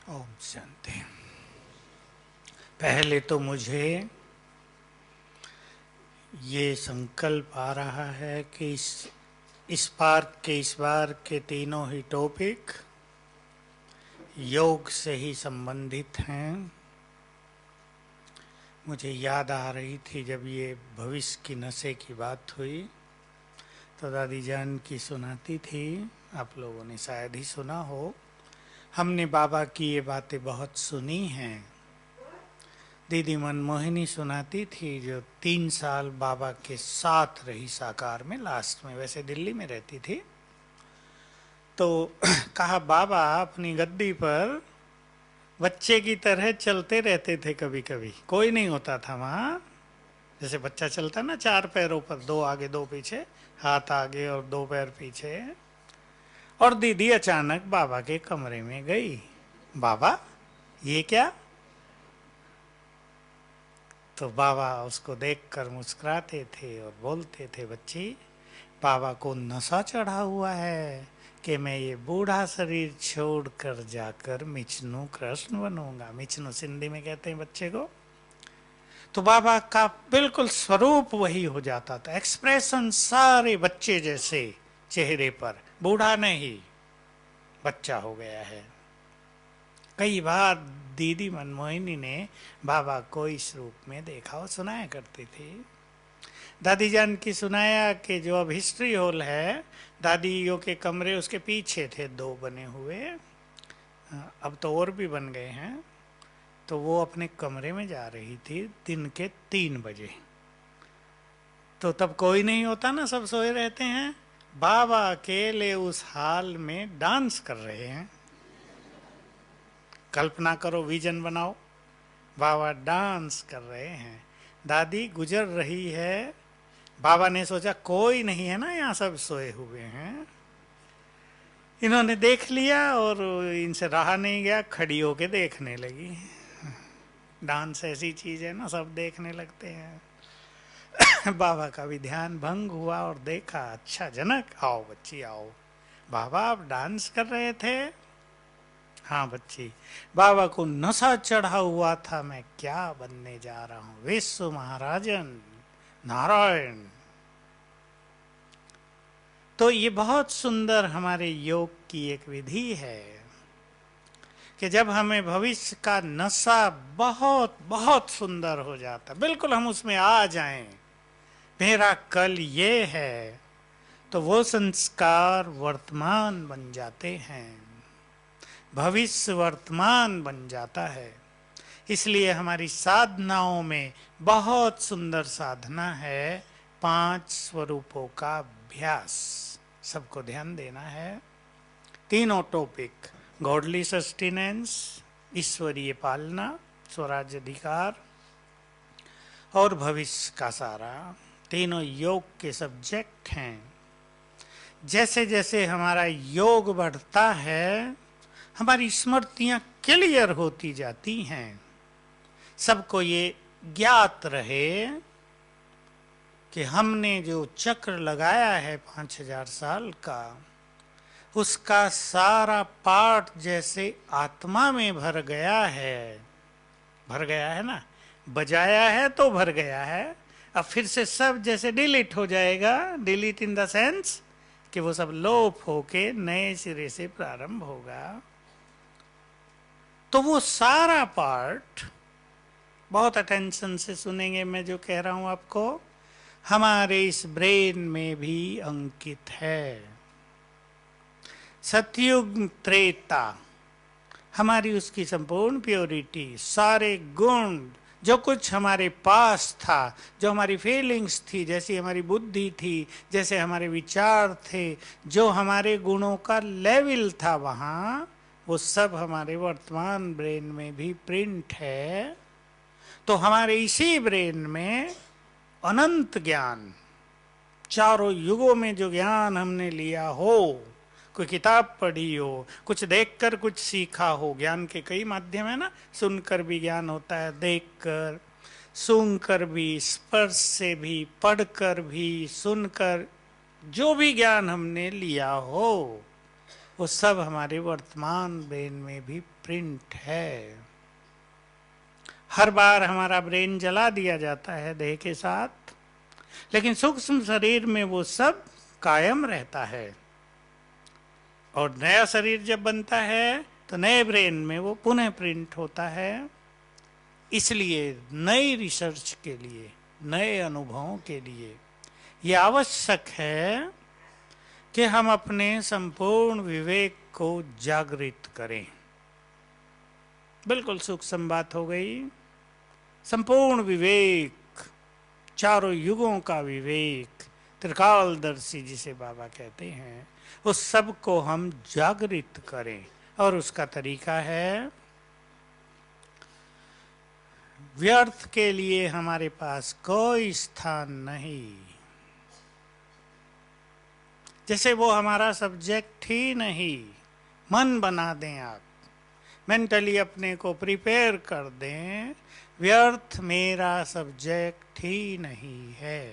ओम शांति। पहले तो मुझे ये संकल्प आ रहा है कि इस बार के तीनों ही टॉपिक योग से ही संबंधित हैं। मुझे याद आ रही थी जब ये भविष्य की नशे की बात हुई तो दादी जान की सुनाती थी, आप लोगों ने शायद ही सुना हो। हमने बाबा की ये बातें बहुत सुनी हैं। दीदी मनमोहिनी सुनाती थी जो 3 साल बाबा के साथ रही साकार में, लास्ट में वैसे दिल्ली में रहती थी। तो कहा बाबा अपनी गद्दी पर बच्चे की तरह चलते रहते थे, कभी कभी कोई नहीं होता था वहाँ। जैसे बच्चा चलता ना 4 पैरों पर, 2 आगे 2 पीछे, हाथ आगे और 2 पैर पीछे। और दीदी अचानक बाबा के कमरे में गई। बाबा ये क्या? तो बाबा उसको देखकर मुस्कुराते थे और बोलते थे, बच्ची बाबा को नशा चढ़ा हुआ है कि मैं ये बूढ़ा शरीर छोड़कर जाकर मिचनू कृष्ण बनूंगा। मिचनू सिंधी में कहते हैं बच्चे को। तो बाबा का बिल्कुल स्वरूप वही हो जाता था, एक्सप्रेशन सारे बच्चे जैसे चेहरे पर, बूढ़ा नहीं बच्चा हो गया है। कई बार दीदी मनमोहिनी ने बाबा को इस रूप में देखा और सुनाया करती थी। दादी जान की सुनाया कि जो अब हिस्ट्री हॉल है, दादियों के कमरे उसके पीछे थे 2 बने हुए, अब तो और भी बन गए हैं। तो वो अपने कमरे में जा रही थी दिन के 3 बजे। तो तब कोई नहीं होता ना, सब सोए रहते हैं। बाबा अकेले उस हाल में डांस कर रहे हैं। कल्पना करो, विजन बनाओ, बाबा डांस कर रहे हैं, दादी गुजर रही है। बाबा ने सोचा कोई नहीं है ना यहाँ, सब सोए हुए हैं। इन्होंने देख लिया और इनसे रहा नहीं गया, खड़ी होके देखने लगी। डांस ऐसी चीज है ना, सब देखने लगते हैं। बाबा का भी ध्यान भंग हुआ और देखा, अच्छा जनक आओ बच्ची आओ। बाबा आप डांस कर रहे थे? हाँ बच्ची, बाबा को नशा चढ़ा हुआ था मैं क्या बनने जा रहा हूं, विश्व महाराजन नारायण। तो ये बहुत सुंदर हमारे योग की एक विधि है कि जब हमें भविष्य का नशा बहुत बहुत सुंदर हो जाता, बिल्कुल हम उसमें आ जाएं, मेरा कल ये है, तो वो संस्कार वर्तमान बन जाते हैं, भविष्य वर्तमान बन जाता है। इसलिए हमारी साधनाओं में बहुत सुंदर साधना है 5 स्वरूपों का अभ्यास। सबको ध्यान देना है। तीनों टॉपिक, गॉडली सस्टेनेंस, ईश्वरीय पालना, स्वराज्य अधिकार और भविष्य का सारा, तीनों योग के सब्जेक्ट हैं। जैसे जैसे हमारा योग बढ़ता है, हमारी स्मृतियां क्लियर होती जाती हैं। सबको ये ज्ञात रहे कि हमने जो चक्र लगाया है 5000 साल का, उसका सारा पाठ जैसे आत्मा में भर गया है। भर गया है ना, बजाया है तो भर गया है। अब फिर से सब जैसे डिलीट हो जाएगा, डिलीट इन द सेंस कि वो सब लोप होके नए सिरे से प्रारंभ होगा। तो वो सारा पार्ट बहुत अटेंशन से सुनेंगे, मैं जो कह रहा हूं आपको, हमारे इस ब्रेन में भी अंकित है। सतयुग त्रेता, हमारी उसकी संपूर्ण प्योरिटी, सारे गुण, जो कुछ हमारे पास था, जो हमारी फीलिंग्स थी, जैसी हमारी बुद्धि थी, जैसे हमारे विचार थे, जो हमारे गुणों का लेवल था वहाँ, वो सब हमारे वर्तमान ब्रेन में भी प्रिंट है। तो हमारे इसी ब्रेन में अनंत ज्ञान, चारों युगों में जो ज्ञान हमने लिया हो, कोई किताब पढ़ी हो, कुछ देखकर कुछ सीखा हो, ज्ञान के कई माध्यम है ना, सुनकर भी ज्ञान होता है, देखकर, सूंघकर भी, स्पर्श से भी, पढ़कर भी, सुनकर, जो भी ज्ञान हमने लिया हो वो सब हमारे वर्तमान ब्रेन में भी प्रिंट है। हर बार हमारा ब्रेन जला दिया जाता है देह के साथ, लेकिन सूक्ष्म शरीर में वो सब कायम रहता है। और नया शरीर जब बनता है तो नए ब्रेन में वो पुनः प्रिंट होता है। इसलिए नई रिसर्च के लिए, नए अनुभवों के लिए ये आवश्यक है कि हम अपने संपूर्ण विवेक को जागृत करें। बिल्कुल सूक्ष्म बात हो गई। संपूर्ण विवेक, चारों युगों का विवेक, त्रिकालदर्शी जिसे बाबा कहते हैं, उस सब को हम जागृत करें। और उसका तरीका है, व्यर्थ के लिए हमारे पास कोई स्थान नहीं। जैसे वो हमारा सब्जेक्ट ही नहीं, मन बना दें आप, मेंटली अपने को प्रिपेयर कर दें, व्यर्थ मेरा सब्जेक्ट ही नहीं है।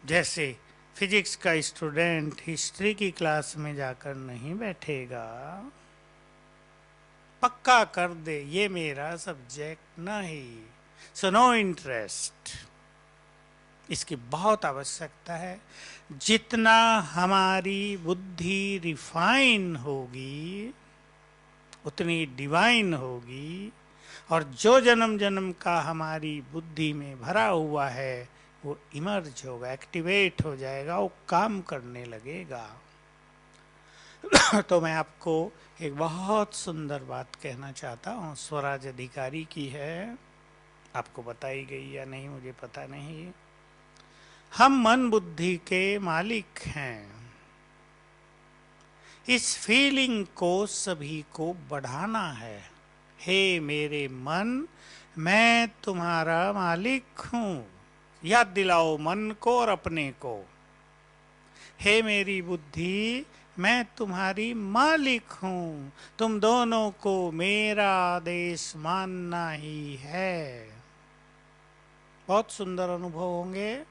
जैसे फिजिक्स का स्टूडेंट हिस्ट्री की क्लास में जाकर नहीं बैठेगा, पक्का कर दे ये मेरा सब्जेक्ट नहीं, सो नो इंटरेस्ट। इसकी बहुत आवश्यकता है। जितना हमारी बुद्धि रिफाइन होगी उतनी डिवाइन होगी, और जो जन्म जन्म का हमारी बुद्धि में भरा हुआ है वो इमर्ज होगा, एक्टिवेट हो जाएगा, वो काम करने लगेगा। तो मैं आपको एक बहुत सुंदर बात कहना चाहता हूँ, स्वराज अधिकारी की है, आपको बताई गई या नहीं मुझे पता नहीं। हम मन बुद्धि के मालिक हैं। इस फीलिंग को सभी को बढ़ाना है। हे मेरे मन, मैं तुम्हारा मालिक हूँ। याद दिलाओ मन को और अपने को। हे मेरी बुद्धि, मैं तुम्हारी मालिक हूँ, तुम दोनों को मेरा आदेश मानना ही है। बहुत सुंदर अनुभव होंगे।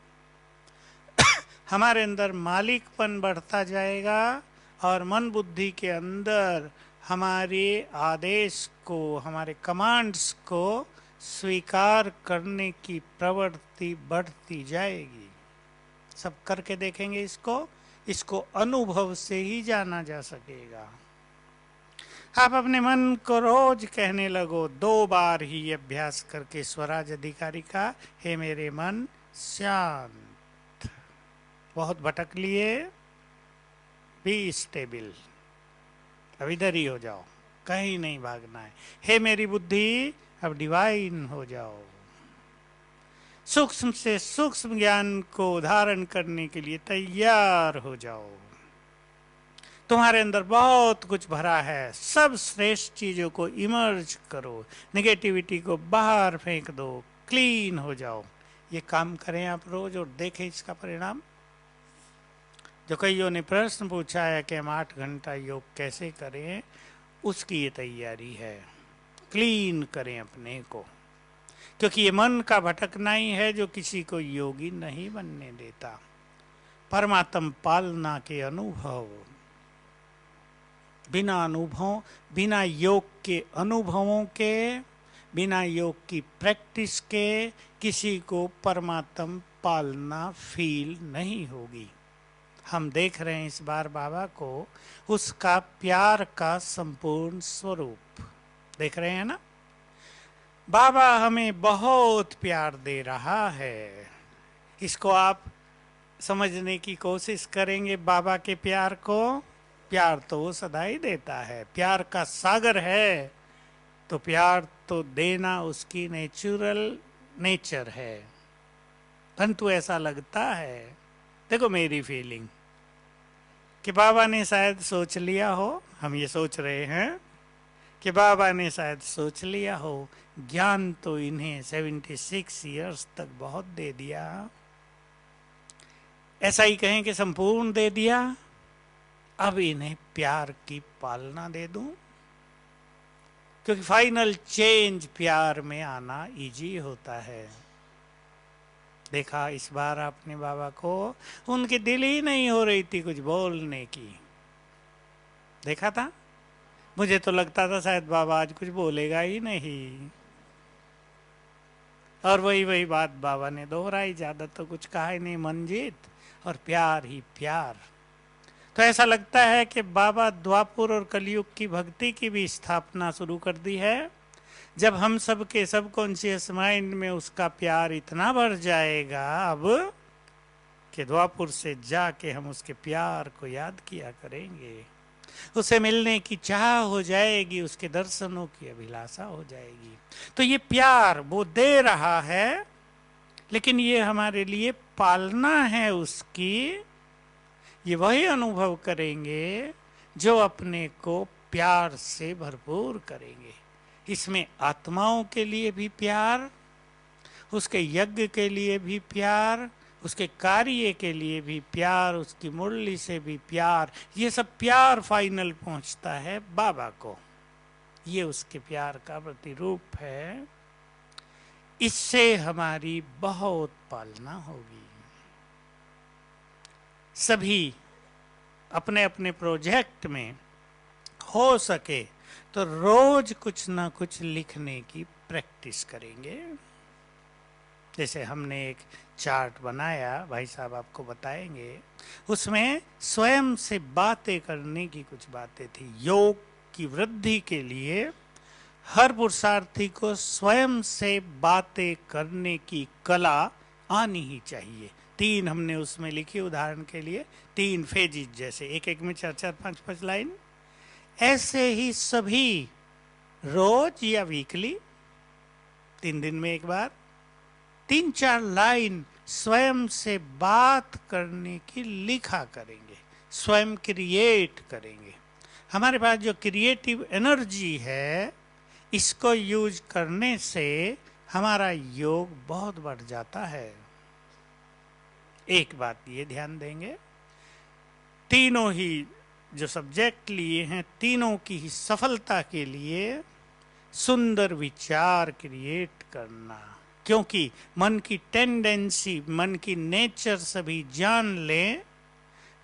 हमारे अंदर मालिकपन बढ़ता जाएगा और मन बुद्धि के अंदर हमारे आदेश को, हमारे कमांड्स को स्वीकार करने की प्रवृत्ति बढ़ती जाएगी। सब करके देखेंगे इसको अनुभव से ही जाना जा सकेगा। आप अपने मन को रोज कहने लगो, 2 बार ही अभ्यास करके स्वराज अधिकारी का, हे मेरे मन शांत। बहुत भटक लिए, बी स्टेबल, अब इधर ही हो जाओ, कहीं नहीं भागना है। हे मेरी बुद्धि, अब डिवाइन हो जाओ। सूक्ष्म से सूक्ष्म ज्ञान को धारण करने के लिए तैयार हो जाओ। तुम्हारे अंदर बहुत कुछ भरा है, सब श्रेष्ठ चीजों को इमर्ज करो, नेगेटिविटी को बाहर फेंक दो, क्लीन हो जाओ। ये काम करें आप रोज और देखें इसका परिणाम। जो कईयों ने प्रश्न पूछा है कि हम 8 घंटा योग कैसे करें, उसकी ये तैयारी है। क्लीन करें अपने को, क्योंकि ये मन का भटकना ही है जो किसी को योगी नहीं बनने देता। परमात्म पालना के अनुभव, बिना अनुभव, बिना योग के अनुभवों के, बिना योग की प्रैक्टिस के किसी को परमात्म पालना फील नहीं होगी। हम देख रहे हैं इस बार बाबा को, उसका प्यार का संपूर्ण स्वरूप देख रहे हैं ना। बाबा हमें बहुत प्यार दे रहा है। इसको आप समझने की कोशिश करेंगे बाबा के प्यार को। प्यार तो वो सदा ही देता है, प्यार का सागर है, तो प्यार तो देना उसकी नेचुरल नेचर है। परंतु ऐसा लगता है, देखो मेरी फीलिंग, कि बाबा ने शायद सोच लिया हो, हम ये सोच रहे हैं कि बाबा ने शायद सोच लिया हो, ज्ञान तो इन्हें 76 इयर्स तक बहुत दे दिया, ऐसा ही कहें कि संपूर्ण दे दिया, अब इन्हें प्यार की पालना दे दूं, क्योंकि फाइनल चेंज प्यार में आना इजी होता है। देखा इस बार आपने बाबा को, उनकी दिल ही नहीं हो रही थी कुछ बोलने की, देखा था। मुझे तो लगता था शायद बाबा आज कुछ बोलेगा ही नहीं, और वही वही बात बाबा ने दोहराई, ज्यादा तो कुछ कहा ही नहीं, मंजीत और प्यार ही प्यार। तो ऐसा लगता है कि बाबा द्वापुर और कलयुग की भक्ति की भी स्थापना शुरू कर दी है। जब हम सब के सबकॉन्शियस माइंड में उसका प्यार इतना बढ़ जाएगा अब कि द्वापुर से जाके हम उसके प्यार को याद किया करेंगे, उसे मिलने की चाह हो जाएगी, उसके दर्शनों की अभिलाषा हो जाएगी। तो ये प्यार वो दे रहा है, लेकिन ये हमारे लिए पालना है उसकी। ये वही अनुभव करेंगे जो अपने को प्यार से भरपूर करेंगे। इसमें आत्माओं के लिए भी प्यार, उसके यज्ञ के लिए भी प्यार, उसके कार्य के लिए भी प्यार, उसकी मुरली से भी प्यार, ये सब प्यार फाइनल पहुंचता है बाबा को। ये उसके प्यार का प्रतिरूप है। इससे हमारी बहुत पालना होगी। सभी अपने अपने प्रोजेक्ट में हो सके तो रोज कुछ ना कुछ लिखने की प्रैक्टिस करेंगे। जैसे हमने एक चार्ट बनाया, भाई साहब आपको बताएंगे, उसमें स्वयं से बातें करने की कुछ बातें थी। योग की वृद्धि के लिए हर पुरुषार्थी को स्वयं से बातें करने की कला आनी ही चाहिए। 3 हमने उसमें लिखी, उदाहरण के लिए 3 फेजिज, जैसे एक एक में 4-4, 5-5 लाइन। ऐसे ही सभी रोज या वीकली 3 दिन में एक बार 3-4 लाइन स्वयं से बात करने की लिखा करेंगे, स्वयं क्रिएट करेंगे। हमारे पास जो क्रिएटिव एनर्जी है, इसको यूज करने से हमारा योग बहुत बढ़ जाता है। एक बात ये ध्यान देंगे, तीनों ही जो सब्जेक्ट लिए हैं, तीनों की ही सफलता के लिए सुंदर विचार क्रिएट करना। क्योंकि मन की टेंडेंसी, मन की नेचर सभी जान ले,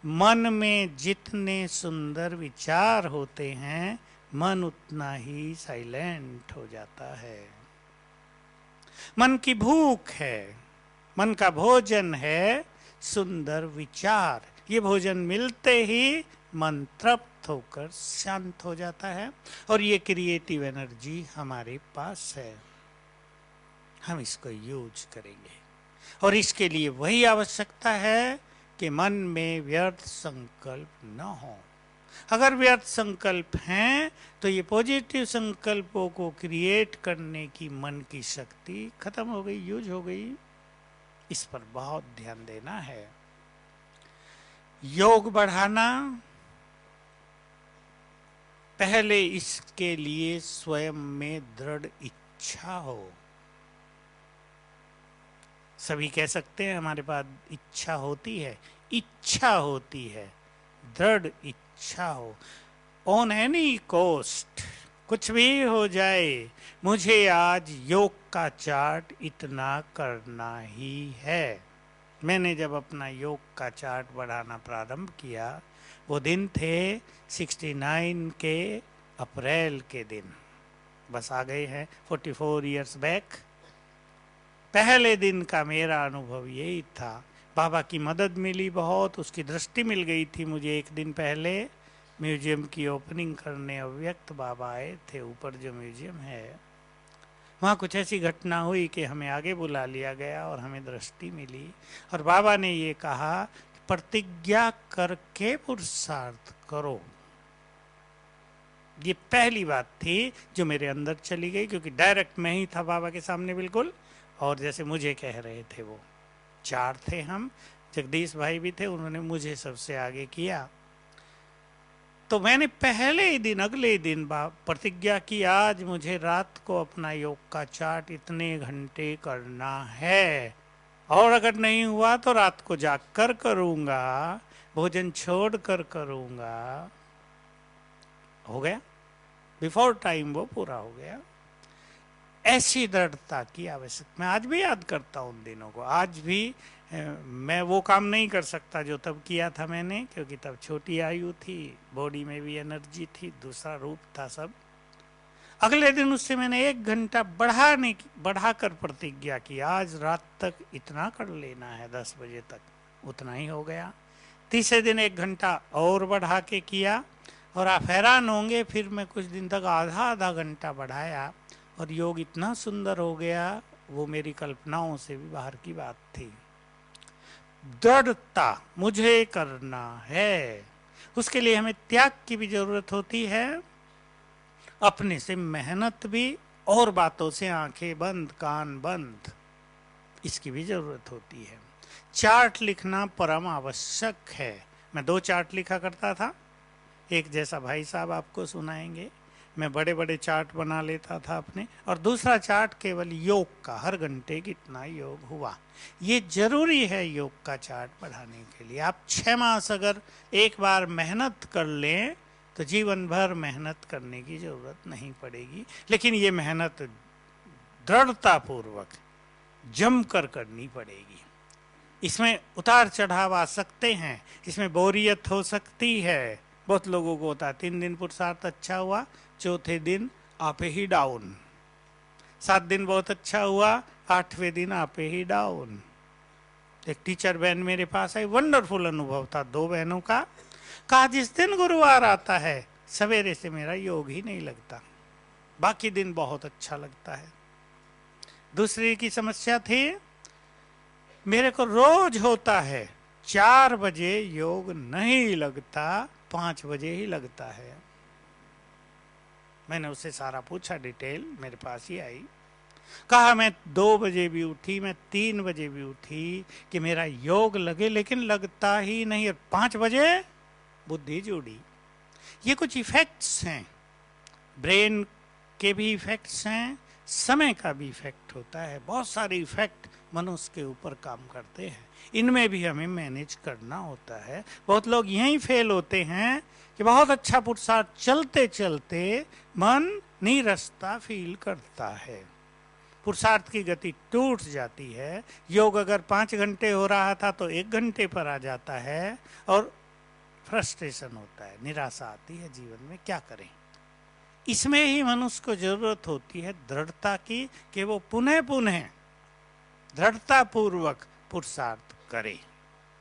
मन में जितने सुंदर विचार होते हैं, मन उतना ही साइलेंट हो जाता है। मन की भूख है, मन का भोजन है सुंदर विचार। ये भोजन मिलते ही मन तृप्त होकर शांत हो जाता है, और ये क्रिएटिव एनर्जी हमारे पास है। हम इसको यूज करेंगे, और इसके लिए वही आवश्यकता है कि मन में व्यर्थ संकल्प न हो। अगर व्यर्थ संकल्प हैं तो ये पॉजिटिव संकल्पों को क्रिएट करने की मन की शक्ति खत्म हो गई, यूज हो गई। इस पर बहुत ध्यान देना है। योग बढ़ाना, पहले इसके लिए स्वयं में दृढ़ इच्छा हो। सभी कह सकते हैं हमारे पास इच्छा होती है, इच्छा होती है, दृढ़ इच्छा हो। ऑन एनी कॉस्ट, कुछ भी हो जाए, मुझे आज योग का चार्ट इतना करना ही है। मैंने जब अपना योग का चार्ट बढ़ाना प्रारंभ किया, वो दिन थे 69 के अप्रैल के दिन, बस आ गए हैं 44 इयर्स बैक। पहले दिन का मेरा अनुभव यही था। बाबा की मदद मिली बहुत, उसकी दृष्टि मिल गई थी मुझे। एक दिन पहले म्यूजियम की ओपनिंग करने अव्यक्त बाबा आए थे, ऊपर जो म्यूजियम है, वहाँ कुछ ऐसी घटना हुई कि हमें आगे बुला लिया गया और हमें दृष्टि मिली। और बाबा ने ये कहा, प्रतिज्ञा करके पुरुषार्थ करो। ये पहली बात थी जो मेरे अंदर चली गई, क्योंकि डायरेक्ट मैं ही था बाबा के सामने बिल्कुल, और जैसे मुझे कह रहे थे वो। 4 थे हम, जगदीश भाई भी थे, उन्होंने मुझे सबसे आगे किया। तो मैंने पहले ही दिन, अगले दिन प्रतिज्ञा की, आज मुझे रात को अपना योग का चार्ट इतने घंटे करना है, और अगर नहीं हुआ तो रात को जाग कर करूँगा, भोजन छोड़ कर करूँगा। हो गया, बिफोर टाइम वो पूरा हो गया। ऐसी दृढ़ता की आवश्यकता। मैं आज भी याद करता हूँ उन दिनों को। आज भी मैं वो काम नहीं कर सकता जो तब किया था मैंने, क्योंकि तब छोटी आयु थी, बॉडी में भी एनर्जी थी, दूसरा रूप था सब। अगले दिन उससे मैंने 1 घंटा बढ़ाकर प्रतिज्ञा की, आज रात तक इतना कर लेना है, 10 बजे तक। उतना ही हो गया। तीसरे दिन 1 घंटा और बढ़ा के किया, और आप हैरान होंगे, फिर मैं कुछ दिन तक आधा आधा घंटा बढ़ाया, और योग इतना सुंदर हो गया, वो मेरी कल्पनाओं से भी बाहर की बात थी। दृढ़ता मुझे करना है, उसके लिए हमें त्याग की भी जरूरत होती है, अपने से मेहनत भी, और बातों से आंखें बंद कान बंद, इसकी भी जरूरत होती है। चार्ट लिखना परम आवश्यक है। मैं 2 चार्ट लिखा करता था, एक जैसा भाई साहब आपको सुनाएंगे, मैं बड़े बड़े चार्ट बना लेता था अपने, और दूसरा चार्ट केवल योग का, हर घंटे कितना योग हुआ। ये जरूरी है योग का चार्ट बढ़ाने के लिए। आप 6 मास अगर एक बार मेहनत कर लें तो जीवन भर मेहनत करने की जरूरत नहीं पड़ेगी, लेकिन ये मेहनत दृढ़ता पूर्वक जमकर करनी पड़ेगी। इसमें उतार चढ़ाव आ सकते हैं, इसमें बोरियत हो सकती है, बहुत लोगों को होता है। 3 दिन पुरुषार्थ अच्छा हुआ, चौथे दिन आपे ही डाउन, 7 दिन बहुत अच्छा हुआ, 8वें दिन आपे ही डाउन। एक टीचर बहन मेरे पास आई, वंडरफुल अनुभव था 2 बहनों का। कहा जिस दिन गुरुवार आता है सवेरे से मेरा योग ही नहीं लगता, बाकी दिन बहुत अच्छा लगता है। दूसरी की समस्या थी, मेरे को रोज होता है 4 बजे योग नहीं लगता, 5 बजे ही लगता है। मैंने उससे सारा पूछा, डिटेल मेरे पास ही आई। कहा मैं 2 बजे भी उठी, मैं 3 बजे भी उठी कि मेरा योग लगे, लेकिन लगता ही नहीं, और 5 बजे बुद्धि जुड़ी। ये कुछ इफेक्ट्स हैं, ब्रेन के भी इफेक्ट्स हैं, समय का भी इफेक्ट होता है, बहुत सारे इफेक्ट मनुष्य के ऊपर काम करते हैं, इनमें भी हमें मैनेज करना होता है। बहुत लोग यहीं फेल होते हैं कि बहुत अच्छा पुरुषार्थ चलते चलते मन नीरसता फील करता है, पुरुषार्थ की गति टूट जाती है। योग अगर 5 घंटे हो रहा था तो 1 घंटे पर आ जाता है, और फ्रस्ट्रेशन होता है, निराशा आती है जीवन में। क्या करें? इसमें ही मनुष्य को जरूरत होती है दृढ़ता की, कि वो पुनः पुनः दृढ़ता पूर्वक पुरुषार्थ करे।